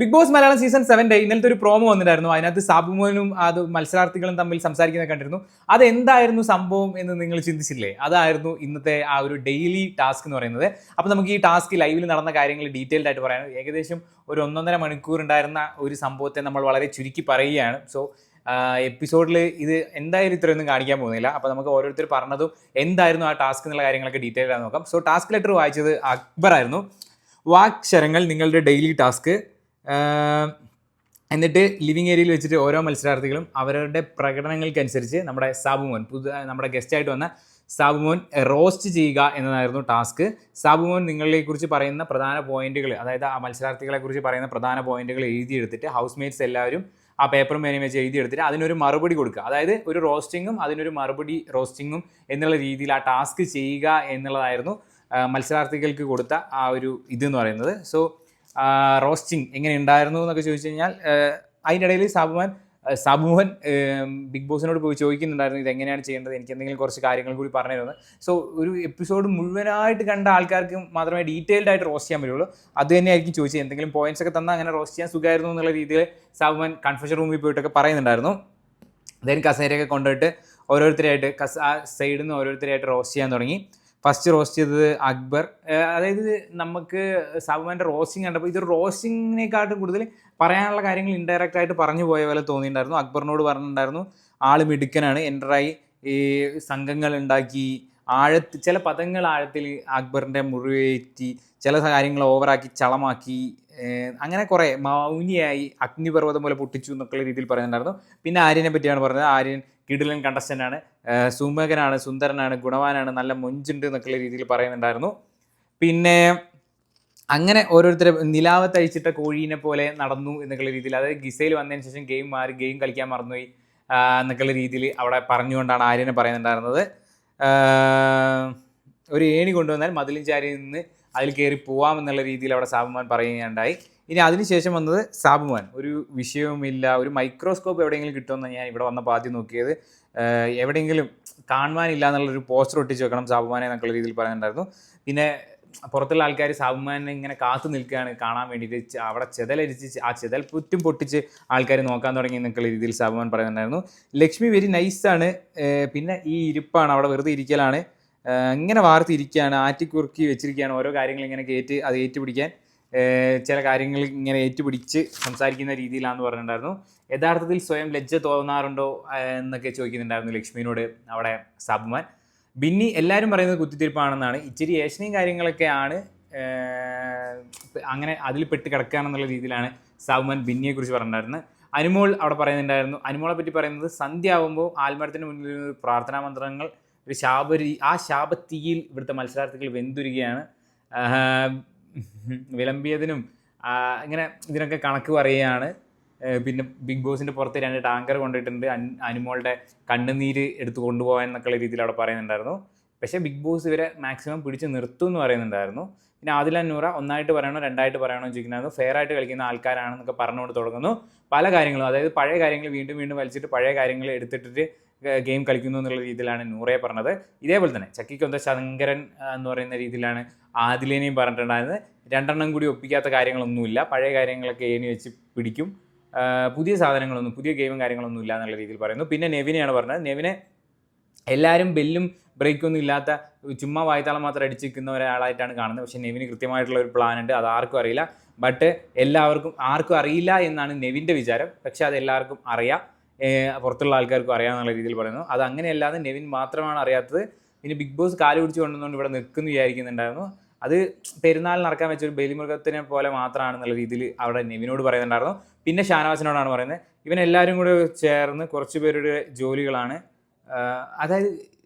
Big boss Malayalam season 7 ഇന്നലത്തെ ഒരു promo വന്നിട്ടായിരുന്നു. അതിനകത്ത് സാബുമോനും അത് മത്സരാർത്ഥികളും തമ്മിൽ സംസാരിക്കുന്നത് കണ്ടിരുന്നു. അതെന്തായിരുന്നു സംഭവം എന്ന് നിങ്ങൾ ചിന്തിച്ചില്ലേ? അതായിരുന്നു ഇന്നത്തെ ആ ഒരു ഡെയിലി ടാസ്ക് എന്ന് പറയുന്നത്. അപ്പോൾ നമുക്ക് ഈ ടാസ്ക് ലൈവിൽ നടന്ന കാര്യങ്ങൾ ഡീറ്റെയിൽഡ് ആയിട്ട് പറയാൻ ഏകദേശം ഒരു 1.5 മണിക്കൂർ ഉണ്ടായിരുന്ന ഒരു സംഭവത്തെ നമ്മൾ വളരെ ചുരുക്കി പറയുകയാണ്. സോ എപ്പിസോഡിൽ ഇത് എന്തായാലും ഇത്രയൊന്നും കാണിക്കാൻ പോകുന്നില്ല. അപ്പോൾ നമുക്ക് ഓരോരുത്തർ പറഞ്ഞതും എന്തായിരുന്നു ആ ടാസ്ക് എന്നുള്ള കാര്യങ്ങളൊക്കെ ഡീറ്റെയിൽഡ് ആയി നോക്കാം. സോ ടാസ്ക് ലെറ്റർ വായിച്ചത് അക്ബർ ആയിരുന്നു. വാക്ശരങ്ങൾ നിങ്ങളുടെ ഡെയിലി ടാസ്ക്. എന്നിട്ട് ലിവിങ് ഏരിയയിൽ വെച്ചിട്ട് ഓരോ മത്സരാർത്ഥികളും അവരുടെ പ്രകടനങ്ങൾക്കനുസരിച്ച് നമ്മുടെ സാബുമോൻ നമ്മുടെ ഗസ്റ്റായിട്ട് വന്ന സാബുമോൻ റോസ്റ്റ് ചെയ്യുക എന്നതായിരുന്നു ടാസ്ക്. സാബുമോൻ നിങ്ങളെക്കുറിച്ച് പറയുന്ന പ്രധാന പോയിന്റുകൾ, അതായത് ആ മത്സരാർത്ഥികളെക്കുറിച്ച് പറയുന്ന പ്രധാന പോയിന്റുകൾ എഴുതിയെടുത്തിട്ട് ഹൗസ് മേറ്റ്സ് എല്ലാവരും ആ പേപ്പറും പേനയും വെച്ച് എഴുതിയെടുത്തിട്ട് അതിനൊരു മറുപടി കൊടുക്കുക. അതായത് ഒരു റോസ്റ്റിങ്ങും അതിനൊരു മറുപടി റോസ്റ്റിങ്ങും എന്നുള്ള രീതിയിൽ ആ ടാസ്ക് ചെയ്യുക എന്നുള്ളതായിരുന്നു മത്സരാർത്ഥികൾക്ക് കൊടുത്ത ആ ഒരു ഇതെന്ന് പറയുന്നത്. സോ റോസ്റ്റിംഗ് എങ്ങനെ ഉണ്ടായിരുന്നു എന്നൊക്കെ ചോദിച്ചു കഴിഞ്ഞാൽ അതിൻ്റെ ഇടയിൽ സാബുമോൻ ബിഗ് ബോസിനോട് പോയി ചോദിക്കുന്നുണ്ടായിരുന്നു ഇതെങ്ങനെയാണ് ചെയ്യേണ്ടത്, എനിക്ക് എന്തെങ്കിലും കുറച്ച് കാര്യങ്ങൾ കൂടി പറഞ്ഞു തരുന്നത്. സോ ഒരു എപ്പിസോഡ് മുഴുവനായിട്ട് കണ്ട ആൾക്കാർക്ക് മാത്രമേ ഡീറ്റെയിൽഡ് ആയിട്ട് റോസ്റ്റ് ചെയ്യാൻ പറ്റുള്ളൂ. അത് തന്നെയായിരിക്കും ചോദിച്ചത്. എന്തെങ്കിലും പോയിന്റ്സ് ഒക്കെ തന്നാൽ അങ്ങനെ റോസ്റ്റ് ചെയ്യാൻ സുഖമായിരുന്നു എന്നുള്ള രീതിയിൽ സാബുമോൻ കൺഫെഷൻ റൂമിൽ പോയിട്ടൊക്കെ പറയുന്നുണ്ടായിരുന്നു. അതായത് കസേരയൊക്കെ കൊണ്ടുപോയിട്ട് ഓരോരുത്തരായിട്ട് ആ സൈഡിൽ നിന്ന് ഓരോരുത്തരായിട്ട് റോസ്റ്റ് ചെയ്യാൻ തുടങ്ങി. ഫസ്റ്റ് റോസ്റ്റ് ചെയ്തത് അക്ബർ. അതായത് നമുക്ക് സാബുമാൻ്റെ റോസ്റ്റിംഗ് കണ്ടപ്പോൾ ഇതൊരു റോസ്റ്റിങ്ങിനെക്കാട്ടും കൂടുതൽ പറയാനുള്ള കാര്യങ്ങൾ ഇൻഡയറക്റ്റ് ആയിട്ട് പറഞ്ഞു പോയ പോലെ തോന്നിയിട്ടുണ്ടായിരുന്നു. അക്ബറിനോട് പറഞ്ഞിട്ടുണ്ടായിരുന്നു ആൾ മിടുക്കനാണ്, എൻ്ററായി ഈ സംഘങ്ങൾ ഉണ്ടാക്കി, ചില പദങ്ങൾ ആഴത്തിൽ അക്ബറിൻ്റെ മുറിവേറ്റി, ചില കാര്യങ്ങൾ ഓവറാക്കി ചളമാക്കി, അങ്ങനെ കുറേ മൗനിയായി അഗ്നിപർവ്വതം പോലെ പൊട്ടിച്ചു എന്നൊക്കെയുള്ള രീതിയിൽ പറയുന്നുണ്ടായിരുന്നു. പിന്നെ ആര്യനെ പറ്റിയാണ് പറഞ്ഞത്. ആര്യൻ കിടിലൻ കണ്ടസ്റ്റൻ്റാണ്, സുമുഖനാണ്, സുന്ദരനാണ്, ഗുണവാനാണ്, നല്ല മൊഞ്ചുണ്ട് എന്നൊക്കെയുള്ള രീതിയിൽ പറയുന്നുണ്ടായിരുന്നു. പിന്നെ അങ്ങനെ ഓരോരുത്തരെ നിലാവത്ത് അയച്ചിട്ട കോഴീനെ പോലെ നടന്നു എന്നൊക്കെയുള്ള രീതിയിൽ, അതായത് ഗിസയിൽ വന്നതിന് ശേഷം ഗെയിം മാറി, ഗെയിം കളിക്കാൻ മറന്നുപോയി എന്നൊക്കെയുള്ള രീതിയിൽ അവിടെ പറഞ്ഞുകൊണ്ടാണ് ആര്യനെ പറയുന്നുണ്ടായിരുന്നത്. ഒരു ഏണി കൊണ്ടുവന്നാൽ മതിലും ചാരി നിന്ന് അതിൽ കയറി പോവാമെന്നുള്ള രീതിയിൽ അവിടെ സാബുമാൻ പറയുകയുണ്ടായി. ഇനി അതിനുശേഷം വന്നത് സാബുമാൻ ഒരു വിഷയവുമില്ല, ഒരു മൈക്രോസ്കോപ്പ് എവിടെയെങ്കിലും കിട്ടുമെന്ന് ഞാൻ ഇവിടെ വന്നപ്പോൾ ആദ്യം നോക്കിയത്, എവിടെയെങ്കിലും കാണുവാനില്ല എന്നുള്ളൊരു പോസ്റ്റർ ഒട്ടിച്ച് വെക്കണം സാബുമാനെ എന്നൊക്കെയുള്ള രീതിയിൽ പറയുന്നുണ്ടായിരുന്നു. പിന്നെ പുറത്തുള്ള ആൾക്കാർ സാബുമാനെ ഇങ്ങനെ കാത്തു നിൽക്കുകയാണ് കാണാൻ വേണ്ടിയിട്ട്. അവിടെ ചെതലരിച്ച് ആ ചെതൽപ്പുറ്റും പൊട്ടിച്ച് ആൾക്കാർ നോക്കാൻ തുടങ്ങി എന്നൊക്കെയുള്ള രീതിയിൽ സാബുമാൻ പറയുന്നുണ്ടായിരുന്നു. ലക്ഷ്മി വെരി നൈസാണ്, പിന്നെ ഈ ഇരിപ്പാണ്, അവിടെ വെറുതെ ഇരിക്കലാണ്, ഇങ്ങനെ വാർത്തിരിക്കുകയാണ്, ആറ്റിക്കുറുക്കി വെച്ചിരിക്കുകയാണ്, ഓരോ കാര്യങ്ങൾ ഇങ്ങനെ അത് ഏറ്റുപിടിക്കാൻ ചില കാര്യങ്ങൾ ഇങ്ങനെ ഏറ്റുപിടിച്ച് സംസാരിക്കുന്ന രീതിയിലാണെന്ന് പറഞ്ഞിട്ടുണ്ടായിരുന്നു. യഥാർത്ഥത്തിൽ സ്വയം ലജ്ജ തോന്നാറുണ്ടോ എന്നൊക്കെ ചോദിക്കുന്നുണ്ടായിരുന്നു ലക്ഷ്മിനോട് അവിടെ സാബുമാൻ. ബിന്നി എല്ലാവരും പറയുന്നത് കുത്തിത്തിരിപ്പാണെന്നാണ്, ഇച്ചിരി ഏഷനെയും കാര്യങ്ങളൊക്കെയാണ്, അങ്ങനെ അതിൽ പെട്ട് കിടക്കുകയാണെന്നുള്ള രീതിയിലാണ് സാബുമാൻ ബിന്നിയെക്കുറിച്ച് പറഞ്ഞിട്ടുണ്ടായിരുന്നത്. അനുമോൾ അവിടെ പറയുന്നുണ്ടായിരുന്നു. അനുമോളെ പറ്റി പറയുന്നത് സന്ധ്യ ആകുമ്പോൾ ആൽമരത്തിന് മുന്നിൽ പ്രാർത്ഥനാ മന്ത്രങ്ങൾ ഒരു ആ ശാപത്തീയിൽ ഇവിടുത്തെ മത്സരാർത്ഥികൾ വെന്തുരുകയാണ്, വിളമ്പിയതിനും ഇങ്ങനെ ഇതിനൊക്കെ കണക്ക് പറയുകയാണ്. പിന്നെ ബിഗ് ബോസിൻ്റെ പുറത്ത് 2 ടാങ്കർ കൊണ്ടിട്ടുണ്ട്, അനുമോളുടെ കണ്ണുനീര് എടുത്ത് കൊണ്ടുപോകാൻ എന്നൊക്കെയുള്ള രീതിയിൽ അവിടെ പറയുന്നുണ്ടായിരുന്നു. പക്ഷേ ബിഗ് ബോസ് ഇവരെ മാക്സിമം പിടിച്ച് നിർത്തും എന്ന് പറയുന്നുണ്ടായിരുന്നു. പിന്നെ ആദില നൂറ ഒന്നായിട്ട് പറയണോ രണ്ടായിട്ട് പറയണോ എന്ന് ചോദിക്കുന്നത്, ഫെയർ ആയിട്ട് കളിക്കുന്ന ആൾക്കാരാണെന്നൊക്കെ പറഞ്ഞുകൊണ്ട് തുടങ്ങുന്നു പല കാര്യങ്ങളും. അതായത് പഴയ കാര്യങ്ങൾ വീണ്ടും വീണ്ടും വലിച്ചിട്ട് പഴയ കാര്യങ്ങൾ എടുത്തിട്ടിട്ട് ഗെയിം കളിക്കുന്നു എന്നുള്ള രീതിയിലാണ് നൂറയെ പറഞ്ഞത്. ഇതേപോലെ തന്നെ ചക്കിക്കൊന്ത ശങ്കരൻ എന്ന് പറയുന്ന രീതിയിലാണ് ആദിലേനെയും പറഞ്ഞിട്ടുണ്ടായിരുന്നത്. 2 എണ്ണം കൂടി ഒപ്പിക്കാത്ത കാര്യങ്ങളൊന്നുമില്ല, പഴയ കാര്യങ്ങളൊക്കെ ഏണി വെച്ച് പിടിക്കും, പുതിയ സാധനങ്ങളൊന്നും പുതിയ ഗെയിമും കാര്യങ്ങളൊന്നും ഇല്ല എന്നുള്ള രീതിയിൽ പറയുന്നു. പിന്നെ നെവിനെയാണ് പറഞ്ഞത്. നെവിനെ എല്ലാവരും ബെല്ലും ബ്രേക്കൊന്നും ഇല്ലാത്ത ചുമ്മാ വായ്ത്താളം മാത്രം അടിച്ചിരിക്കുന്ന ഒരാളായിട്ടാണ് കാണുന്നത്. പക്ഷേ നെവിന് കൃത്യമായിട്ടുള്ള ഒരു പ്ലാൻ ഉണ്ട്, അത് ആർക്കും അറിയില്ല. ബട്ട് ആർക്കും അറിയില്ല എന്നാണ് നെവിൻ്റെ വിചാരം. പക്ഷേ അത് എല്ലാവർക്കും അറിയാം, പുറത്തുള്ള ആൾക്കാർക്കും അറിയാമെന്നുള്ള രീതിയിൽ പറയുന്നു. അത് അങ്ങനെയല്ലാതെ നെവിൻ മാത്രമാണ് അറിയാത്തത്. പിന്നെ ബിഗ് ബോസ് കാല് പിടിച്ച് കൊണ്ടുവന്നുകൊണ്ട് ഇവിടെ നിൽക്കുന്നു വിചാരിക്കുന്നുണ്ടായിരുന്നു. അത് പെരുന്നാളിന് നടക്കാൻ വെച്ച ഒരു ബലിമൃഗത്തിനെ പോലെ മാത്രമാണെന്നുള്ള രീതിയിൽ അവിടെ നെവിനോട് പറയുന്നുണ്ടായിരുന്നു. പിന്നെ ഷാനവാസിനോടാണ് പറയുന്നത്. ഇവനെല്ലാവരും കൂടെ ചേർന്ന് കുറച്ച് പേരുടെ ജോലികളാണ്, അതായത്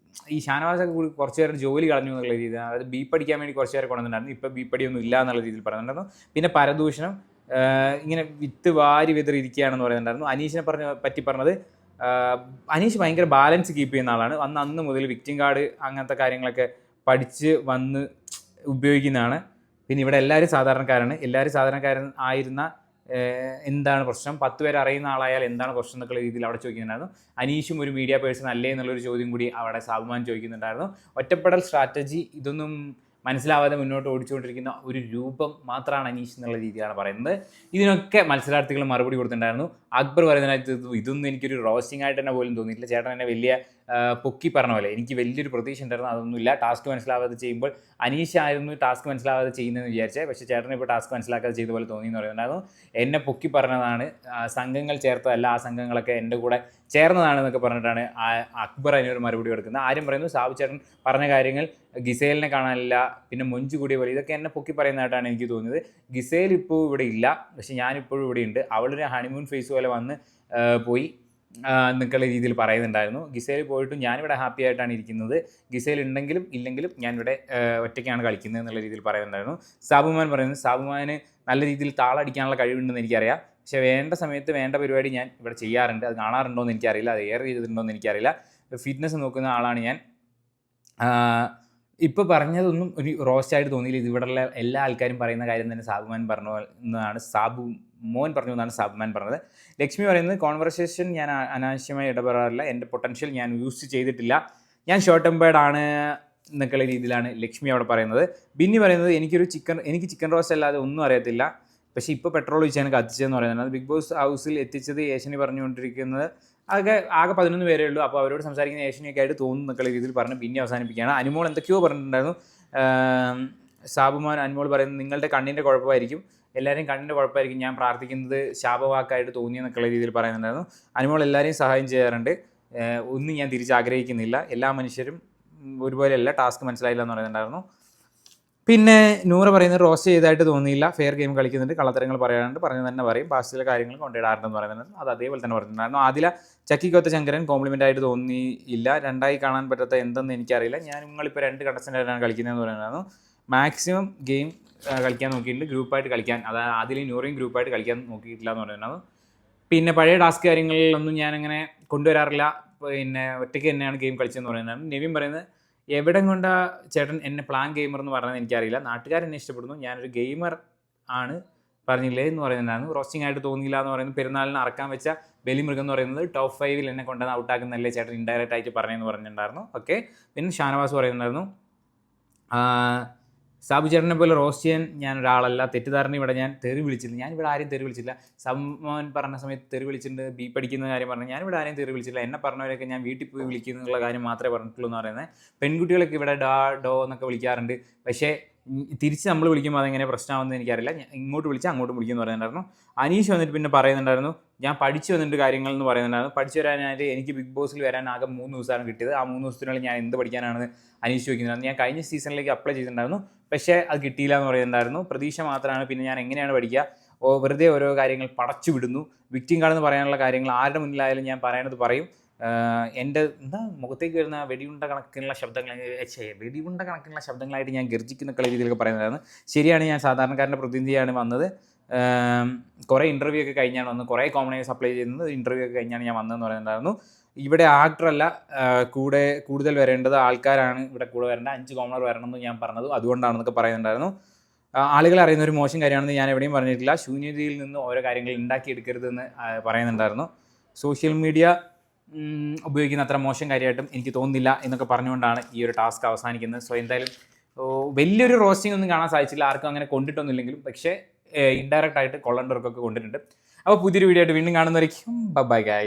ഈ ഷാനവാസൊക്കെ കൂടി കുറച്ച് പേരുടെ ജോലി കളഞ്ഞു എന്നുള്ള രീതിയിൽ, അതായത് ബീപ്പടിക്കാൻ വേണ്ടി കുറച്ച് പേരെ കൊണ്ടുവന്നിട്ടുണ്ടായിരുന്നു, ഇപ്പോൾ ബീപ്പടിയൊന്നും ഇല്ല എന്നുള്ള രീതിയിൽ പറയുന്നുണ്ടായിരുന്നു. പിന്നെ പരദൂഷണം, ഇങ്ങനെ വിത്ത് വാരി വിതറിയിരിക്കുകയാണെന്ന് പറയുന്നുണ്ടായിരുന്നു. അനീഷിനെ പറ്റി പറഞ്ഞത്, അനീഷ് ഭയങ്കര ബാലൻസ് കീപ്പ് ചെയ്യുന്ന ആളാണ്, അന്ന് മുതൽ വിക്ടിം കാർഡ് അങ്ങനത്തെ കാര്യങ്ങളൊക്കെ പഠിച്ച് വന്ന് ഉപയോഗിക്കുന്നതാണ്. പിന്നെ ഇവിടെ എല്ലാവരും സാധാരണക്കാരൻ ആയിരുന്ന എന്താണ് പ്രശ്നം, 10 പേര് അറിയുന്ന ആളായാൽ എന്താണ് പ്രശ്നം എന്നൊക്കെ രീതിയിൽ അവിടെ ചോദിക്കുന്നുണ്ടായിരുന്നു. അനീഷും ഒരു മീഡിയ പേഴ്സൺ അല്ലേ എന്നുള്ളൊരു ചോദ്യം കൂടി അവിടെ സാബുമാൻ ചോദിക്കുന്നുണ്ടായിരുന്നു. ഒറ്റപ്പെടൽ സ്ട്രാറ്റജി ഇതൊന്നും മനസ്സിലാവാതെ മുന്നോട്ട് ഓടിച്ചുകൊണ്ടിരിക്കുന്ന ഒരു രൂപം മാത്രമാണ് അനീഷ് എന്നുള്ള രീതിയാണ് പറയുന്നത്. ഇതിനൊക്കെ മത്സരാർത്ഥികൾ മറുപടി കൊടുത്തിട്ടുണ്ടായിരുന്നു. അക്ബർ പറയുന്നതിനകത്ത് ഇതൊന്നും എനിക്കൊരു റോസ്റ്റിംഗ് ആയിട്ട് തന്നെ പോലും തോന്നിയിട്ടില്ല, ചേട്ടൻ എന്നെ വലിയ പൊക്കി പറഞ്ഞ പോലെ, എനിക്ക് വലിയൊരു പ്രതീക്ഷ ഉണ്ടായിരുന്നു, അതൊന്നുമില്ല. ടാസ്ക് മനസ്സിലാവാതെ ചെയ്യുമ്പോൾ അനീഷ് ആയിരുന്നു ടാസ്ക് മനസ്സിലാവാതെ ചെയ്യുന്നതെന്ന് വിചാരിച്ചത്, പക്ഷേ ചേട്ടൻ ഇപ്പോൾ ടാസ്ക് മനസ്സിലാക്കാതെ ചെയ്ത പോലെ തോന്നി എന്ന് പറയുന്നുണ്ടായിരുന്നു. എന്നെ പൊക്കി പറഞ്ഞതാണ്, സംഘങ്ങൾ ചേർത്തതല്ല, ആ സംഘങ്ങളൊക്കെ എൻ്റെ കൂടെ ചേർന്നതാണെന്നൊക്കെ പറഞ്ഞിട്ടാണ് അക്ബർ അതിനൊരു മറുപടി കൊടുക്കുന്നത്. ആരും പറയുന്നു സാബു ചേട്ടൻ പറഞ്ഞ കാര്യങ്ങൾ ഗിസേലിനെ കാണാനില്ല, പിന്നെ മൊഞ്ചു കൂടിയ പോലെ, ഇതൊക്കെ എന്നെ പൊക്കി പറയുന്നതായിട്ടാണ് എനിക്ക് തോന്നിയത്. ഗിസേൽ ഇപ്പോൾ ഇവിടെ ഇല്ല, പക്ഷെ ഞാനിപ്പോഴും ഇവിടെ ഉണ്ട്. അവളൊരു ഹണിമൂൺ ഫേസ് പോലെ വന്ന് പോയി എന്നൊക്കെയുള്ള രീതിയിൽ പറയുന്നുണ്ടായിരുന്നു. ഗിസേൽ പോയിട്ടും ഞാനിവിടെ ഹാപ്പി ആയിട്ടാണ് ഇരിക്കുന്നത്, ഗിസേൽ ഉണ്ടെങ്കിലും ഇല്ലെങ്കിലും ഞാനിവിടെ ഒറ്റയ്ക്കാണ് കളിക്കുന്നത് എന്നുള്ള രീതിയിൽ പറയുന്നുണ്ടായിരുന്നു. സാബുമാൻ പറയുന്നത്, സാബുമാന് നല്ല രീതിയിൽ താളടിക്കാനുള്ള കഴിവുണ്ടെന്ന് എനിക്കറിയാം, പക്ഷേ വേണ്ട സമയത്ത് വേണ്ട പരിപാടി ഞാൻ ഇവിടെ ചെയ്യാറുണ്ട്, അത് കാണാറുണ്ടോ എന്ന് എനിക്കറിയില്ല, അത് എയർ ചെയ്തിട്ടുണ്ടോ എന്ന് എനിക്കറിയില്ല, ഫിറ്റ്നസ് നോക്കുന്ന ആളാണ് ഞാൻ. ഇപ്പോൾ പറഞ്ഞതൊന്നും ഒരു റോസ്റ്റായിട്ട് തോന്നിയില്ല, ഇത് ഇവിടെയുള്ള എല്ലാ ആൾക്കാരും പറയുന്ന കാര്യം തന്നെ സാബുമാൻ പറഞ്ഞു എന്നതാണ്, മോൻ പറഞ്ഞു എന്നാണ് സാബുമാൻ പറഞ്ഞത്. ലക്ഷ്മി പറയുന്നത്, കോൺവെർസേഷൻ ഞാൻ അനാവശ്യമായി ഇടപെടാറില്ല, എൻ്റെ പൊട്ടൻഷ്യൽ ഞാൻ യൂസ് ചെയ്തിട്ടില്ല, ഞാൻ ഷോർട്ട് ടെമ്പേർഡ് ആണ് എന്നൊക്കെയുള്ള രീതിയിലാണ് ലക്ഷ്മി അവിടെ പറയുന്നത്. ബിന്നി പറയുന്നത്, എനിക്ക് ചിക്കൻ റോസ്റ്റ് അല്ലാതെ ഒന്നും അറിയത്തില്ല, പക്ഷേ ഇപ്പോൾ പെട്രോൾ ഒഴിച്ചാണ് കത്തിച്ചതെന്ന് പറയുന്നത്. ബിഗ് ബോസ് ഹൗസിൽ എത്തിച്ചത് ഏഷ്യനെ പറഞ്ഞുകൊണ്ടിരിക്കുന്നത് ആകെ 11 പേരേ ഉള്ളൂ, അപ്പോൾ അവരോട് സംസാരിക്കുന്ന ഏഷ്യനൊക്കെ ആയിട്ട് തോന്നുന്നൊക്കെയുള്ള രീതിയിൽ പറഞ്ഞ് ബിന്നി അവസാനിപ്പിക്കുകയാണ്. അനുമോൾ എന്തൊക്കെയോ പറഞ്ഞിട്ടുണ്ടായിരുന്നു. സാബുമാൻ അനുമോൾ പറയുന്നത്, നിങ്ങളുടെ കണ്ണിൻ്റെ കുഴപ്പമായിരിക്കും, എല്ലാവരെയും കണ്ണിൻ്റെ കുഴപ്പമായിരിക്കും, ഞാൻ പ്രാർത്ഥിക്കുന്നത് ശാപവാക്കായിട്ട് തോന്നിയെന്നൊക്കെയുള്ള രീതിയിൽ പറയുന്നുണ്ടായിരുന്നു. അനുമോൾ എല്ലാവരെയും സഹായം ചെയ്യാറുണ്ട്, ഒന്നും ഞാൻ തിരിച്ചാഗ്രഹിക്കുന്നില്ല, എല്ലാ മനുഷ്യരും ഒരുപോലെയല്ല, ടാസ്ക് മനസ്സിലായില്ല എന്ന് പറയുന്നുണ്ടായിരുന്നു. പിന്നെ നൂറ് പറയുന്നത്, റോസ്റ്റ് ചെയ്തതായിട്ട് തോന്നിയില്ല, ഫെയർ ഗെയിം കളിക്കുന്നുണ്ട്, കള്ളത്തരങ്ങൾ പറയാറുണ്ട്, പറഞ്ഞു തന്നെ പറയും, പാസ്റ്റിലെ കാര്യങ്ങൾ കൊണ്ടിടാറുണ്ടെന്ന് പറയുന്നുണ്ട്, അത് അതേപോലെ തന്നെ പറഞ്ഞിട്ടുണ്ടായിരുന്നു. ആദില, ചക്കിക്കൊത്ത ശങ്കരൻ കോംപ്ലിമെൻ്റ് ആയിട്ട് തോന്നിയില്ല, രണ്ടായി കാണാൻ പറ്റാത്ത എന്തെന്ന് എനിക്കറിയില്ല, നിങ്ങളിപ്പോൾ 2 കണ്ടസ്റ്റൻ്റായിട്ടാണ് കളിക്കുന്നതെന്ന് പറയുന്നുണ്ടായിരുന്നു. മാക്സിമം ഗെയിം കളിക്കാൻ നോക്കിയിട്ടുണ്ട്, ഗ്രൂപ്പായിട്ട് കളിക്കാൻ, അതായത് ആദിലും നൂറേയും ഗ്രൂപ്പായിട്ട് കളിക്കാൻ നോക്കിയിട്ടില്ല എന്ന് പറയുന്നുണ്ടായിരുന്നു. പിന്നെ പഴയ ടാസ്ക് കാര്യങ്ങളിലൊന്നും ഞാനങ്ങനെ കൊണ്ടുവരാറില്ല, പിന്നെ ഒറ്റയ്ക്ക് തന്നെയാണ് ഗെയിം കളിച്ചതെന്ന് പറയുന്നുണ്ടായിരുന്നു. നെവിൻ പറയുന്നത്, എവിടെ കൊണ്ടാ ചേട്ടൻ എന്നെ പ്ലാൻ ഗെയിമർ എന്ന് പറഞ്ഞത് എനിക്കറിയില്ല, നാട്ടുകാരെന്നെ ഇഷ്ടപ്പെടുന്നു, ഞാനൊരു ഗെയിമർ ആണ് പറഞ്ഞില്ലേ എന്ന് പറയുന്നുണ്ടായിരുന്നു. റോസ്റ്റിംഗ് ആയിട്ട് തോന്നിയില്ല എന്ന് പറയുന്നത്, പെരുന്നാളിന് അറക്കാൻ വെച്ച ബലിമൃഗം എന്ന് പറയുന്നത് ടോപ്പ് 5 എന്നെ കൊണ്ടുവന്ന് ഔട്ടാക്കുന്നല്ലേ ചേട്ടൻ ഇൻഡയറക്റ്റ് ആയിട്ട് പറഞ്ഞതെന്ന് പറഞ്ഞിട്ടുണ്ടായിരുന്നു. ഓക്കെ. പിന്നെ ഷാനവാസ് പറയുന്നുണ്ടായിരുന്നു, സാബു ചേട്ടനെ പോലെ റോസ്റ്റ് ചെയ്യാൻ ഞാൻ ഒരാളല്ല, തെറ്റിദ്ധാരണ ഇവിടെ ഞാൻ തെറി വിളിച്ചില്ല, ഞാനിവിടെ ആരെയും തെറി വിളിച്ചില്ല, സമ്മോൻ പറഞ്ഞ സമയത്ത് തെറി വിളിച്ചിട്ടുണ്ട്, ബീപ്പടിക്കുന്ന കാര്യം പറഞ്ഞു, ഞാനിവിടെ ആരെയും തെറി വിളിച്ചില്ല, എന്നെ പറഞ്ഞവരൊക്കെ ഞാൻ വീട്ടിൽ പോയി വിളിക്കുന്നുള്ള കാര്യം മാത്രമേ പറഞ്ഞിട്ടുള്ളൂ എന്ന് പറയുന്നത്. പെൺകുട്ടികളൊക്കെ ഇവിടെ ഡോ എന്നൊക്കെ വിളിക്കാറുണ്ട്, പക്ഷേ തിരിച്ച് നമ്മൾ വിളിക്കുമ്പോൾ അതെങ്ങനെ പ്രശ്നമാണെന്ന് എനിക്കറിയില്ല, ഇങ്ങോട്ട് വിളിച്ചാൽ അങ്ങോട്ടും വിളിക്കുമെന്ന് പറയുന്നുണ്ടായിരുന്നു. അനീഷ് വന്നിട്ട് പിന്നെ പറയുന്നുണ്ടായിരുന്നു, ഞാൻ പഠിച്ചു വന്നിട്ട് കാര്യങ്ങൾ എന്ന് പറയുന്നുണ്ടായിരുന്നു. പഠിച്ചു വരാനായിട്ട് എനിക്ക് ബിഗ് ബോസിൽ വരാൻ ആകെ 3 ദിവസമാണ് കിട്ടിയത്, ആ 3 ദിവസത്തിനുള്ളിൽ ഞാൻ എന്ത് പഠിക്കാനാണെന്ന് അനീഷ് ചോദിക്കുന്നുണ്ടായിരുന്നു. ഞാൻ കഴിഞ്ഞ സീസണിലേക്ക് അപ്ലൈ ചെയ്തിട്ടുണ്ടായിരുന്നു, പക്ഷേ അത് കിട്ടിയില്ല എന്ന് പറയുന്നുണ്ടായിരുന്നു. പ്രതീക്ഷ മാത്രമാണ്, പിന്നെ ഞാൻ എങ്ങനെയാണ് പഠിക്കുക, വെറുതെ ഓരോ കാര്യങ്ങൾ പടച്ചു വിടുന്നു, വിക്ടിം കാർഡ് എന്ന് പറയാനുള്ള കാര്യങ്ങൾ ആരുടെ മുന്നിലായാലും ഞാൻ പറയണത് പറയും, എൻ്റെ മുഖത്തേക്ക് വരുന്ന വെടിയുണ്ട കണക്കിനുള്ള ശബ്ദങ്ങളായിട്ട് ഞാൻ ഗർജിക്കുന്ന രീതിയിലൊക്കെ പറയുന്നതായിരുന്നു. ശരിയാണ്, ഞാൻ സാധാരണക്കാരൻ്റെ പ്രതിനിധിയാണ് വന്നത്, കുറേ ഇൻ്റർവ്യൂ ഒക്കെ കഴിഞ്ഞാണ് വന്നത്, കുറേ കോമണേഴ്സ് അപ്ലൈ ചെയ്യുന്നത് ഇൻ്റർവ്യൂ ഒക്കെ കഴിഞ്ഞാണ് ഞാൻ വന്നതെന്ന് പറയുന്നുണ്ടായിരുന്നു. ഇവിടെ ആക്ടറല്ല കൂടുതൽ വരേണ്ടത് ആൾക്കാരാണ്, ഇവിടെ കൂടെ വരേണ്ട 5 കോമണർ വരണമെന്ന് ഞാൻ പറഞ്ഞത് അതുകൊണ്ടാണെന്നൊക്കെ പറയുന്നുണ്ടായിരുന്നു. ആളുകൾ അറിയുന്ന ഒരു മോശം കാര്യമാണെന്ന് ഞാൻ എവിടെയും പറഞ്ഞിട്ടില്ല, ശൂന്യതയിൽ നിന്ന് ഓരോ കാര്യങ്ങൾ ഉണ്ടാക്കിയെടുക്കരുതെന്ന് പറയുന്നുണ്ടായിരുന്നു. സോഷ്യൽ മീഡിയ ഉപയോഗിക്കുന്ന അത്ര മോശം കാര്യമായിട്ടും എനിക്ക് തോന്നുന്നില്ല എന്നൊക്കെ പറഞ്ഞുകൊണ്ടാണ് ഈ ഒരു ടാസ്ക് അവസാനിക്കുന്നത്. സോ എന്തായാലും വലിയൊരു റോസ്റ്റിംഗ് ഒന്നും കാണാൻ സാധിച്ചില്ല, ആർക്കും അങ്ങനെ കൊണ്ടിട്ടൊന്നുമില്ലെങ്കിലും, പക്ഷേ ഇൻഡയറക്റ്റ് ആയിട്ട് കൊള്ളേണ്ടവർക്കൊക്കെ കൊണ്ടിട്ടുണ്ട്. അപ്പോൾ പുതിയൊരു വീഡിയോ ആയിട്ട് വീണ്ടും കാണുന്നവരേക്കും ബൈ ഗൈസ്.